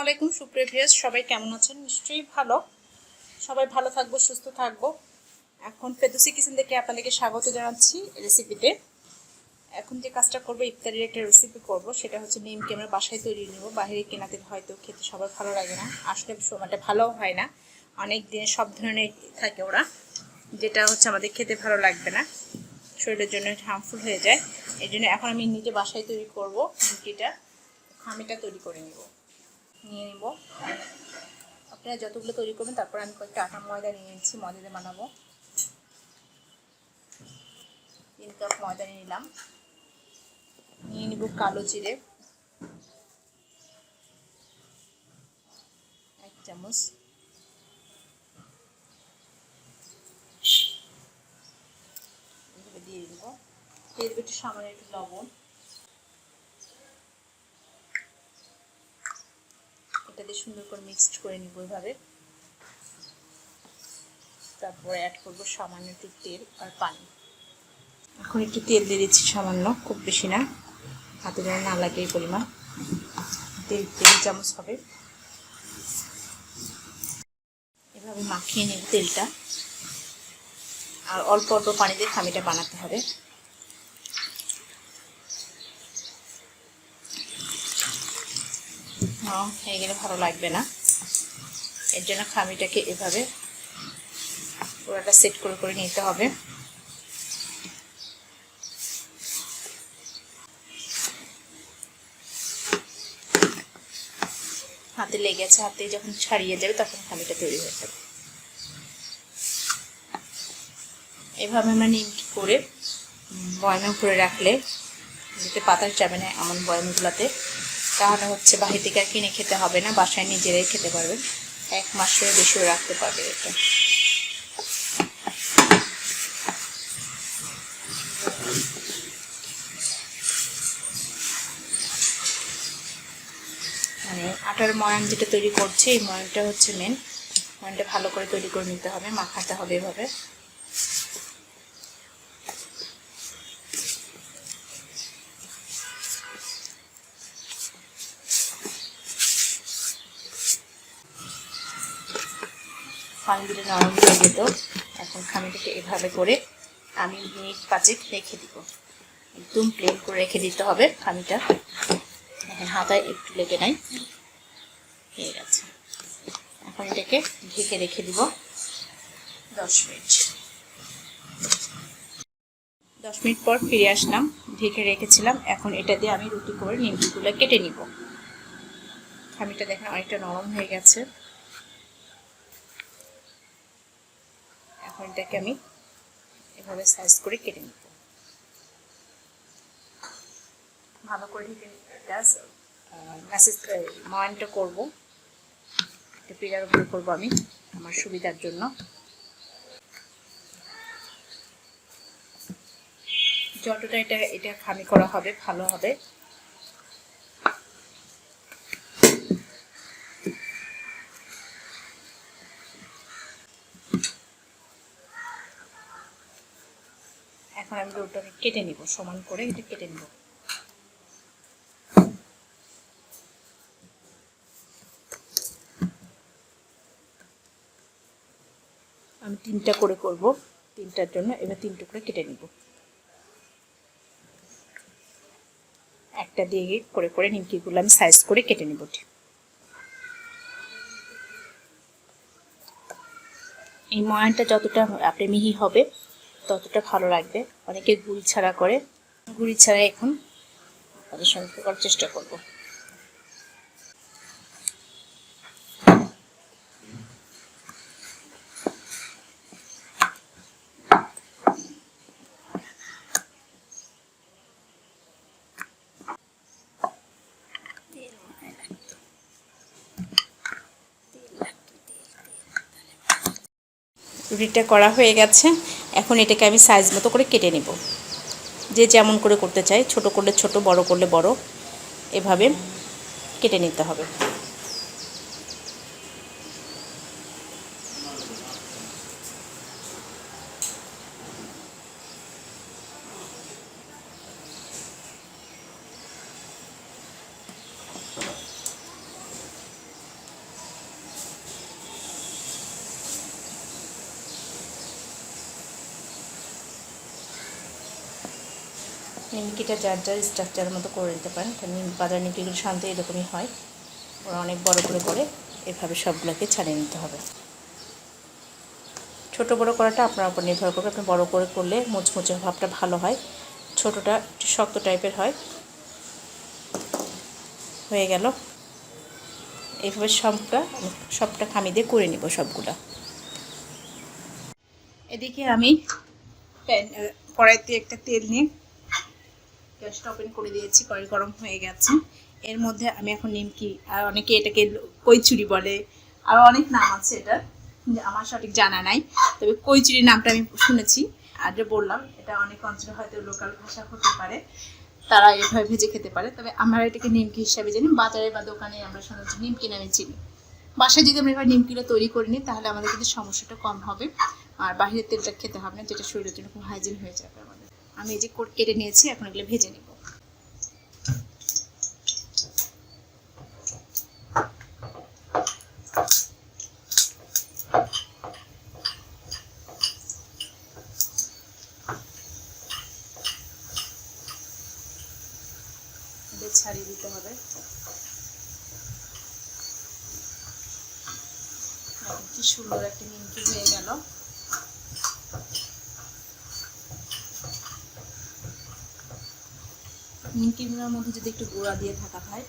আলাইকুম সুপ্রিয় ভিউয়ার্স, সবাই কেমন আছেন? নিশ্চয়ই ভালো। সবাই ভালো থাকবো, সুস্থ থাকবো। এখন ফেরদৌসি কিচেন থেকে আপনাদেরকে স্বাগত জানাচ্ছি রেসিপিতে। এখন যে কাজটা করবো, ইফতারির একটা রেসিপি করব, সেটা হচ্ছে নিমকি আমরা বাসায় তৈরি নেব। বাইরে কেনাতে হয়তো খেতে সবার ভালো লাগে না, আসলে সময়টা ভালোও হয় না, অনেক দিন সব ধরনের থাকে ওরা, যেটা হচ্ছে আমাদের খেতে ভালো লাগবে না, শরীরের জন্য হার্মফুল হয়ে যায়। এই জন্য এখন আমি নিজে বাসায় তৈরি করব নিমকিটা। খামিটা তৈরি করে নিয়ে নিব। আপনারা যতগুলো তৈরি করবেন, তারপর আমি কয়েকটা আটা ময়দা নিয়ে নিচ্ছি, ময়দা দিয়ে বানাবো। 3 কাপ ময়দা নিয়ে নিলাম। নিয়ে নিব কালো জিরে 1 চামচ, দিয়ে দিব। দিয়ে দেবো একটু সামান্য একটু লবণ। এটা দিয়ে সুন্দর করে মিক্সড করে নিব এভাবে। তারপরে অ্যাড করবো সামান্য একটু তেল আর পানি। এখন একটু তেল দিয়ে দিচ্ছি সামান্য, খুব বেশি না, হাতে যেন না লাগে এই পরিমাণ। 3 চামচ হবে। এভাবে মাখিয়ে নেব তেলটা, আর অল্প অল্প পানি দিয়ে খামিটা বানাতে হবে। হয়ে গেলে ভালো লাগবে না, এর জন্য খামিটাকে এভাবে পুরোটা সেট করে করে নিতে হবে। হাতে লেগেছে, হাতে যখন ছাড়িয়ে যাবে তখন খামিটা তৈরি হয়ে যাবে। এভাবে আমরা নিমকি করে বয়ামে করে রাখলে যেতে পাতা যাবে না এমন বয়ামগুলোতে, তাহলে হচ্ছে বাহির থেকে আর কিনে খেতে হবে না, বাসায় নিজেরাই খেতে পারবেন। 1 মাসের বেশিও রাখতে পারবে এটা। মানে আটার ময়ান যেটা তৈরি করছে, এই ময়ানটা হচ্ছে মেন। ময়ানটা ভালো করে তৈরি করে নিতে হবে, মাখাতে হবে এভাবে। পানি দিলে নরম হয়ে যেত। এখন খামিটাকে এভাবে করে আমি মিনিট 5 রেখে দিব। একদম প্লেন করে রেখে দিতে হবে খামিটা, হাতায় একটু লেগে নাই, হয়ে গেছে। এখন এটাকে ঢেকে রেখে দিব 10 মিনিট। 10 মিনিট পর ফিরে আসলাম, ঢেকে রেখেছিলাম। এখন এটা দিয়ে আমি রুটি করে নিমকিগুলো কেটে নিব। খামিটা দেখেন অনেকটা নরম হয়ে গেছে। এখন এটাকে আমি এভাবে সাইজ করে কেটে নিব। ভালো করে ঢেকে ময়ানটা করবো, পিঠার উপরে করবো আমি আমার সুবিধার জন্য। যতটা এটা খামি করা হবে ভালো হবে। এখন আমি রোলটাকে কেটে নিব, সমান করে এটা কেটে নিব। আমি 3টা করে করব, 3টার জন্য এবার 3 টুকরো কেটে নিব। একটা দিয়ে করে করে নিমকিগুলো আমি সাইজ করে কেটে নিব। এই ময়ানটা যতটা আপনি মিহি হবে ততটা ভালো লাগবে। অনেকে গুড়ি ছাড়া করে, গুড়ি ছাড়া এখন আপনাদের সঙ্গে করার চেষ্টা করব। রুটিটা করা হয়ে গেছে। এখন এটাকে আমি সাইজ মতো করে কেটে নেব, যে যেমন করে করতে চাই, ছোট করলে ছোট, বড় করলে বড়, এভাবে কেটে নিতে হবে। নিমকিটা যার যার স্ট্রাকচারের মতো করে নিতে পারেন। বাজার নিমকিগুলো সাধারণত এরকমই হয়, ওরা অনেক বড় করে এভাবে সবগুলোকে ছাড়িয়ে নিতে হবে। ছোট বড় করাটা আপনার উপর নির্ভর করবে। আপনি বড় করে করলে মুচমুচে ভাবটা ভালো হয়, ছোটটা একটু শক্ত টাইপের হয়। হয়ে গেল। এইভাবে সবটা খামি দিয়ে করে নিব সবগুলা। এদিকে আমি কড়াইতে একটা তেল নিয়ে গ্যাসটা ওপেন করে দিয়েছি, কড়াই গরম হয়ে গেছে। এর মধ্যে আমি এখন নিমকি, আর অনেকে এটাকে কইচুরি বলে, আর অনেক নাম আছে এটা, আমার সঠিক জানা নাই, তবে কইচুরি নামটা আমি শুনেছি। আর যে বললাম, এটা অনেক অঞ্চলে হয়তো লোকাল ভাষা হতে পারে, তারা এভাবে ভেজে খেতে পারে, তবে আমরা এটাকে নিমকি হিসাবে জানি। বাজারে বা দোকানে আমরা সাধারণত নিমকি নামে চিনি। বাসায় যদি আমরা এবার নিমকিটা তৈরি করে নিই, তাহলে আমাদের কিন্তু সমস্যাটা কম হবে, আর বাহিরের তেলটা খেতে হবে না, যেটা শরীরের জন্য খুব হাইজিন হয়ে যাবে আমাদের। আমি এই যে কেটে নিয়েছি, এখন এগুলো ভেজে নিব। ছাড়িয়ে দিতে হবে। কি সুন্দর একটা নিমকি হয়ে গেল। নিমকিগুলোর মধ্যে যদি একটু গুঁড়া দিয়ে থাকা হয়,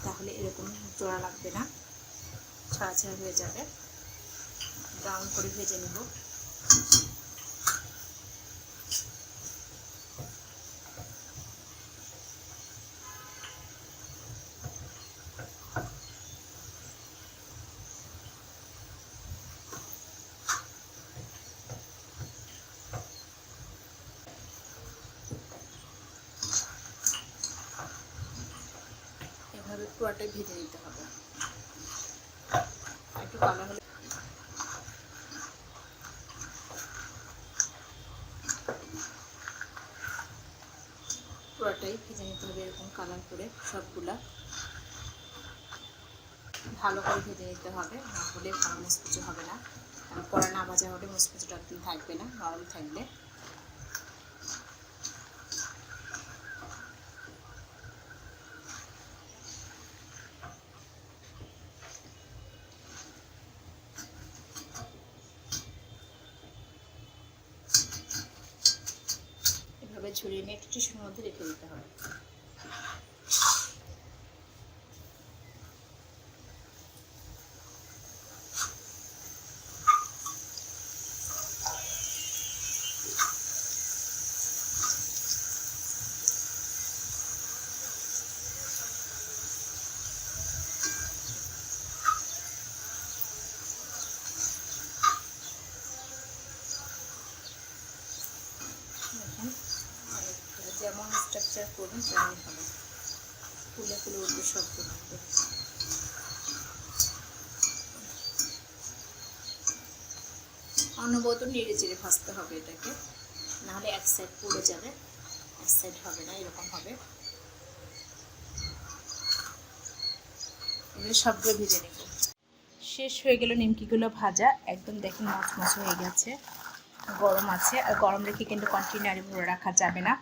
তাহলে এরকম জোড়া লাগবে না, ছাড়া ছাড়া হয়ে যাবে। ব্রাউন করে ভেজে নেব। এভাবে পুরোটাই ভেজে নিতে হবে। একটু কালো হলে পুরোটাই ভেজে নিতে হবে, এরকম কালার করে সবগুলা ভালো করে ভেজে নিতে হবে, না হলে ভালো মুচমুচে হবে না। কারণ কড়া না ভাজা হলে মুচমুচেটা একদম থাকবে না, নরম থাকবে। এভাবে ঝরিয়ে নিয়ে একটু টিস্যুর মধ্যে রেখে দিতে হবে। যেমন স্ট্রাকচার করবেন তেমনই হবে, ফুলে ফুলে উঠবে সবগুলো। অনবরত নেড়ে চেড়ে ভাজতে হবে এটাকে, নাহলে এক সাইড পুড়ে যাবে, এক সাইড হবে না, এরকম হবে। এগুলো সবগুলো ভেজে নেব। শেষ হয়ে গেল নিমকিগুলো ভাজা, একদম দেখুন মচমচ হয়ে গেছে। গরম আছে, আর গরম রেখে কিন্তু কন্টিনিউয়ারি ভরে রাখা যাবে না,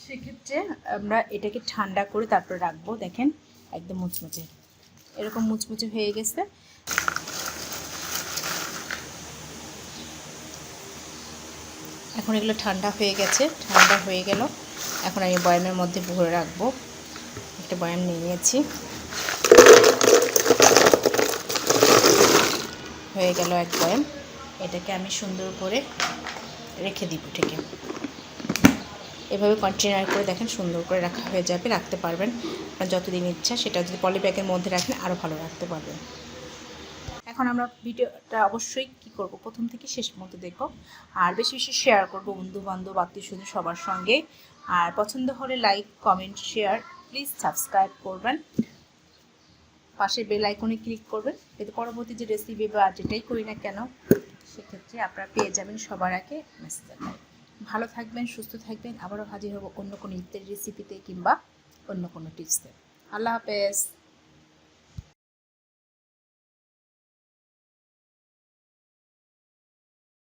সেক্ষেত্রে আমরা এটাকে ঠান্ডা করে তারপর রাখবো। দেখেন একদম মুচমুচে, এরকম মুচমুচে হয়ে গেছে। এখন এগুলো ঠান্ডা হয়ে গেছে, ঠান্ডা হয়ে গেল। এখন আমি বয়ামের মধ্যে ভরে রাখবো। একটা বয়াম নিয়ে নিয়েছি, হয়ে গেল এক বয়াম। এটাকে আমি সুন্দর করে রেখে দিব ঢেকে। এভাবে কন্টেনার করে দেখেন সুন্দর করে রাখা হয়ে যাবে, রাখতে পারবেন আপনার যতদিন ইচ্ছা। সেটা যদি পলি ব্যাগের মধ্যে রাখেন আরও ভালো রাখতে পারবেন। এখন আমরা ভিডিওটা অবশ্যই কী করব, প্রথম থেকে শেষ পর্যন্ত দেখব, আর বেশি বেশি শেয়ার করব বন্ধু বান্ধব আত্মীয় স্বজন সবার সঙ্গে। আর পছন্দ হলে like comment share, please subscribe করবেন, পাশে বেল আইকনে ক্লিক করবেন, এতে পরবর্তী যে রেসিপি বা যেটাই করি না কেন সেক্ষেত্রে আপনারা পেয়ে যাবেন সবার আগে মেসেজ। ভালো থাকবেন, সুস্থ থাকবেন। আবারও হাজির হব অন্য কোনো ইত্যাদি রেসিপিতে কিংবা অন্য কোনো টিপসে। আল্লাহ হাফেজ।